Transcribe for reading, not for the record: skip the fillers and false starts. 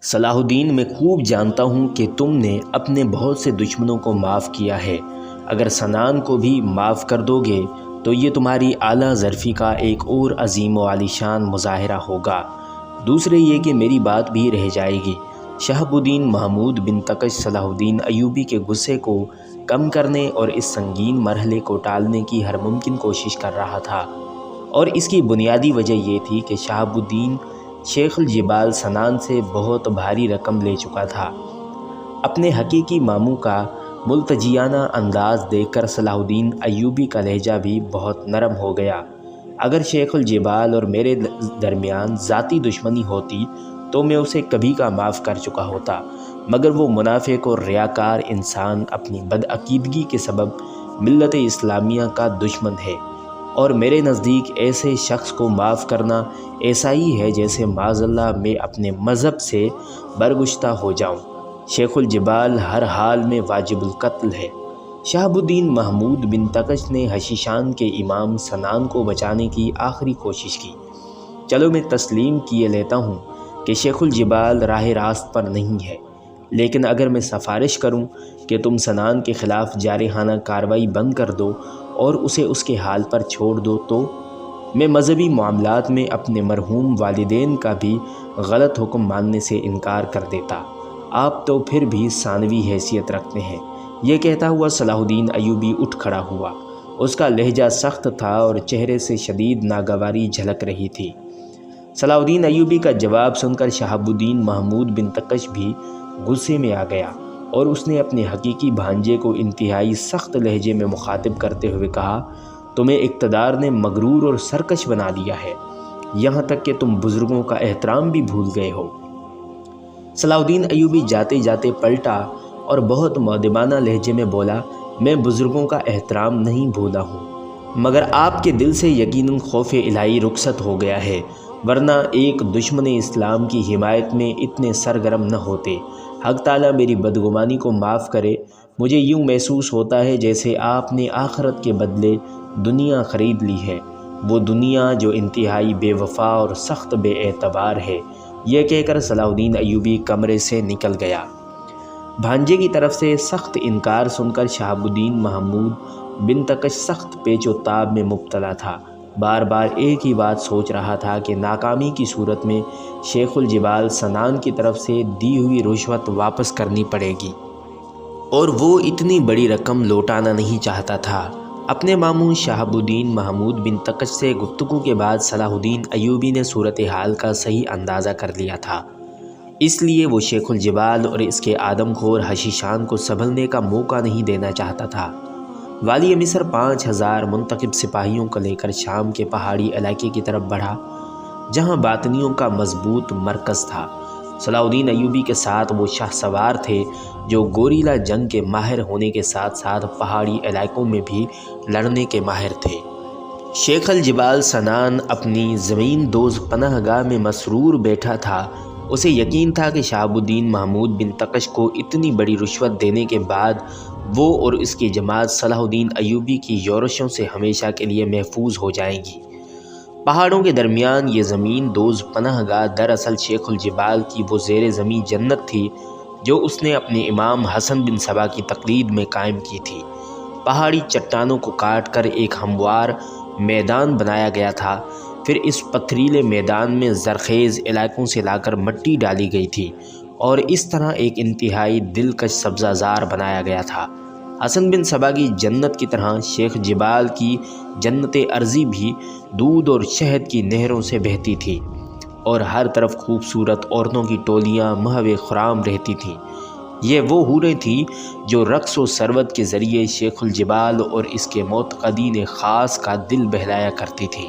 صلاح الدین میں خوب جانتا ہوں کہ تم نے اپنے بہت سے دشمنوں کو معاف کیا ہے۔ اگر سنان کو بھی معاف کر دو گے تو یہ تمہاری اعلیٰ ظرفی کا ایک اور عظیم و عالیشان مظاہرہ ہوگا۔ دوسرے یہ کہ میری بات بھی رہ جائے گی۔ شہاب الدین محمود بن تقش صلاح الدین ایوبی کے غصے کو کم کرنے اور اس سنگین مرحلے کو ٹالنے کی ہر ممکن کوشش کر رہا تھا، اور اس کی بنیادی وجہ یہ تھی کہ شہاب الدین شیخ الجبال سنان سے بہت بھاری رقم لے چکا تھا۔ اپنے حقیقی ماموں کا ملتجیانہ انداز دیکھ کر صلاح الدین ایوبی کا لہجہ بھی بہت نرم ہو گیا۔ اگر شیخ الجبال اور میرے درمیان ذاتی دشمنی ہوتی تو میں اسے کبھی کا معاف کر چکا ہوتا، مگر وہ منافق اور ریاکار انسان اپنی بدعقیدگی کے سبب ملت اسلامیہ کا دشمن ہے، اور میرے نزدیک ایسے شخص کو معاف کرنا ایسا ہی ہے جیسے معاذ اللہ میں اپنے مذہب سے برگشتہ ہو جاؤں۔ شیخ الجبال ہر حال میں واجب القتل ہے۔ شہاب الدین محمود بن تقش نے حشیشان کے امام سنان کو بچانے کی آخری کوشش کی۔ چلو میں تسلیم کیے لیتا ہوں کہ شیخ الجبال راہ راست پر نہیں ہے، لیکن اگر میں سفارش کروں کہ تم سنان کے خلاف جارحانہ کارروائی بند کر دو اور اسے اس کے حال پر چھوڑ دو تو میں مذہبی معاملات میں اپنے مرحوم والدین کا بھی غلط حکم ماننے سے انکار کر دیتا۔ آپ تو پھر بھی ثانوی حیثیت رکھتے ہیں۔ یہ کہتا ہوا صلاح الدین ایوبی اٹھ کھڑا ہوا۔ اس کا لہجہ سخت تھا اور چہرے سے شدید ناگواری جھلک رہی تھی۔ صلاح الدین ایوبی کا جواب سن کر شہاب الدین محمود بن تقش بھی غصے میں آ گیا، اور اس نے اپنے حقیقی بھانجے کو انتہائی سخت لہجے میں مخاطب کرتے ہوئے کہا، تمہیں اقتدار نے مغرور اور سرکش بنا دیا ہے، یہاں تک کہ تم بزرگوں کا احترام بھی بھول گئے ہو۔ صلاح الدین ایوبی جاتے جاتے پلٹا اور بہت مؤدبانہ لہجے میں بولا، میں بزرگوں کا احترام نہیں بھولا ہوں، مگر آپ کے دل سے یقیناً خوف الہی رخصت ہو گیا ہے، ورنہ ایک دشمن اسلام کی حمایت میں اتنے سرگرم نہ ہوتے۔ حق تعالیٰ میری بدگمانی کو معاف کرے۔ مجھے یوں محسوس ہوتا ہے جیسے آپ نے آخرت کے بدلے دنیا خرید لی ہے، وہ دنیا جو انتہائی بے وفا اور سخت بے اعتبار ہے۔ یہ کہہ کر صلاح الدین ایوبی کمرے سے نکل گیا۔ بھانجے کی طرف سے سخت انکار سن کر شہاب الدین محمود بن تقش سخت پیچ و تاب میں مبتلا تھا۔ بار بار ایک ہی بات سوچ رہا تھا کہ ناکامی کی صورت میں شیخ الجبال سنان کی طرف سے دی ہوئی رشوت واپس کرنی پڑے گی، اور وہ اتنی بڑی رقم لوٹانا نہیں چاہتا تھا۔ اپنے ماموں شہاب الدین محمود بن تقش سے گفتگو کے بعد صلاح الدین ایوبی نے صورتحال کا صحیح اندازہ کر لیا تھا، اس لیے وہ شیخ الجبال اور اس کے آدم خور حشیشان کو سنبھلنے کا موقع نہیں دینا چاہتا تھا۔ والی مصر 5000 منتخب سپاہیوں کو لے کر شام کے پہاڑی علاقے کی طرف بڑھا، جہاں باطنیوں کا مضبوط مرکز تھا۔ صلاح الدین ایوبی کے ساتھ وہ شاہ سوار تھے جو گوریلا جنگ کے ماہر ہونے کے ساتھ ساتھ پہاڑی علاقوں میں بھی لڑنے کے ماہر تھے۔ شیخ الجبال سنان اپنی زمین دوز پناہ گاہ میں مسرور بیٹھا تھا۔ اسے یقین تھا کہ شہاب الدین محمود بن تقش کو اتنی بڑی رشوت دینے کے بعد وہ اور اس کی جماعت صلاح الدین ایوبی کی یورشوں سے ہمیشہ کے لیے محفوظ ہو جائیں گی۔ پہاڑوں کے درمیان یہ زمین دوز پناہ گاہ دراصل شیخ الجبال کی وہ زیر زمین جنت تھی جو اس نے اپنے امام حسن بن صبا کی تقلید میں قائم کی تھی۔ پہاڑی چٹانوں کو کاٹ کر ایک ہموار میدان بنایا گیا تھا، پھر اس پتھریلے میدان میں زرخیز علاقوں سے لا کر مٹی ڈالی گئی تھی، اور اس طرح ایک انتہائی دلکش سبزہ زار بنایا گیا تھا۔ حسن بن صبا کی جنت کی طرح شیخ جبال کی جنت ارضی بھی دودھ اور شہد کی نہروں سے بہتی تھی، اور ہر طرف خوبصورت عورتوں کی ٹولیاں محو خرام رہتی تھیں۔ یہ وہ حوریں تھیں جو رقص و ثروت کے ذریعے شیخ الجبال اور اس کے معتقدین خاص کا دل بہلایا کرتی تھیں۔